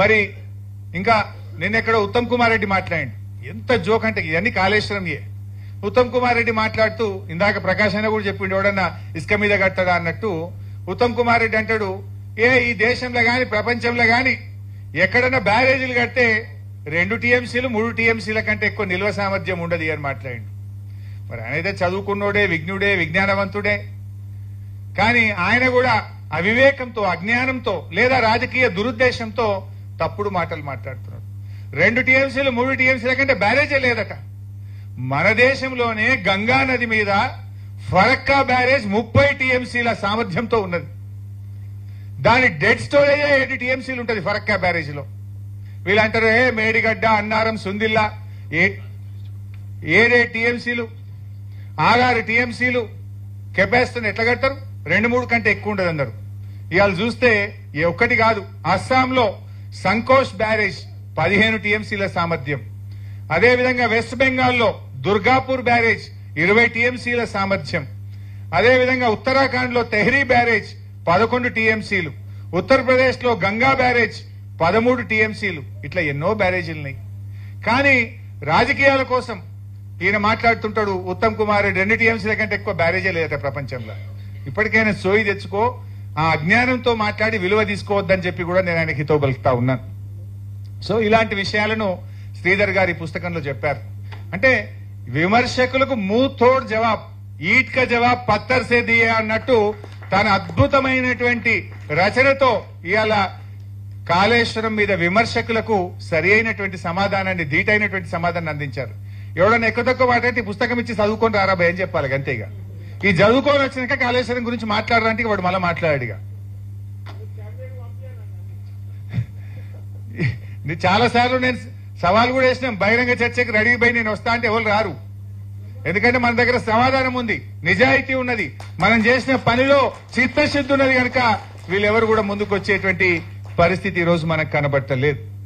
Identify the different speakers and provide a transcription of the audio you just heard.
Speaker 1: మరి ఇంకా నిన్నెక్కడ ఉత్తమ్ కుమార్ రెడ్డి మాట్లాడి ఎంత జోక్ అంటే ఇవన్నీ కాళేశ్వరం ఉత్తమ్ కుమార్ రెడ్డి మాట్లాడుతూ ఇందాక ప్రకాశ్ అయినా కూడా చెప్పిండు ఎవడన్నా ఇసుక మీద కట్టడా అన్నట్టు ఉత్తమ్ కుమార్ రెడ్డి అంటాడు ఈ దేశంలో గాని ప్రపంచంలో గాని ఎక్కడన్నా బ్యారేజీలు కడితే 2 టీఎంసీలు 3 టీఎంసీల కంటే ఎక్కువ నిల్వ సామర్థ్యం ఉండదు అని మాట్లాడిండు. మరి ఆయన అయితే చదువుకున్నోడే, విజ్ఞుడే, విజ్ఞానవంతుడే. కానీ ఆయన కూడా అవివేకంతో, అజ్ఞానంతో లేదా రాజకీయ దురుద్దేశంతో తప్పుడు మాటలు మాట్లాడుతున్నాడు. 2 టీఎంసీలు 3 టీఎంసీల కంటే బ్యారేజే లేదట. మన దేశంలోనే గంగా నది మీద ఫరక్కా బ్యారేజ్ 30 టీఎంసీల సామర్థ్యంతో ఉన్నది. దాని డెడ్ స్టోరేజే 7 టీఎంసీలు ఉంటుంది ఫరక్కా బ్యారేజ్ లో. వీళ్ళంటారు మేడిగడ్డ, అన్నారం, సుందిల్లా 7 టీఎంసీలు 6 టీఎంసీలు కెపాసిటీని ఎట్లా కడతారు? 2-3 కంటే ఎక్కువ ఉండదు అన్నారు. ఇవాళ చూస్తే ఒక్కటి కాదు, అస్సాంలో సంకోష్ బ్యారేజ్ 15 టీఎంసీల సామర్థ్యం. అదేవిధంగా వెస్ట్ బెంగాల్లో దుర్గాపూర్ బ్యారేజ్ 20 టీఎంసీల సామర్థ్యం. అదేవిధంగా ఉత్తరాఖండ్ లో తెహ్రీ బ్యారేజ్ 11 టీఎంసీలు. ఉత్తరప్రదేశ్ లో గంగా బ్యారేజ్ 13 టీఎంసీలు. ఇట్లా ఎన్నో బ్యారేజీలున్నాయి. కానీ రాజకీయాల కోసం ఈయన మాట్లాడుతుంటాడు ఉత్తమ్ కుమార్ రెడ్డి 2 టీఎంసీల కంటే ఎక్కువ బ్యారేజే లేదట ప్రపంచంలో. ఇప్పటికైనా సోయి తెచ్చుకో, ఆ అజ్ఞానంతో మాట్లాడి విలువ తీసుకోవద్దని చెప్పి కూడా నేను ఆయనకి హితవు పలుకుతా ఉన్నాను. సో ఇలాంటి విషయాలను శ్రీధర్ గారి పుస్తకంలో చెప్పారు. అంటే విమర్శకులకు మూతోడ్ జవాబ్, ఈట్ కా జవాబ్ పత్తర్ సే దియే అన్నట్టు తన అద్భుతమైనటువంటి రచనతో ఇవాళ కాళేశ్వరం మీద విమర్శకులకు సరి అయినటువంటి సమాధానాన్ని, ధీటైనటువంటి సమాధానాన్ని అందించారు. ఎవడన్నా ఎక్కువ తక్కువ మాట్లాడితే పుస్తకం ఇచ్చి చదువుకొని రారా భయం చెప్పాలి అంతేగా. ఈ చదువుకొని వచ్చినాక కాళేశ్వరం గురించి మాట్లాడడానికి వాడు మళ్ళీ మాట్లాడాడుగా. చాలా సార్లు నేను సవాల్ కూడా వేసినాం, బహిరంగ చర్చకి రెడీ పోయి నేను వస్తా అంటే ఎవరు రారు. ఎందుకంటే మన దగ్గర సమాధానం ఉంది, నిజాయితీ ఉన్నది, మనం చేసిన పనిలో చిత్తశుద్ధి ఉన్నది కనుక వీళ్ళెవరు కూడా ముందుకు వచ్చేటువంటి పరిస్థితి ఈ రోజు మనకు కనబడతలేదు.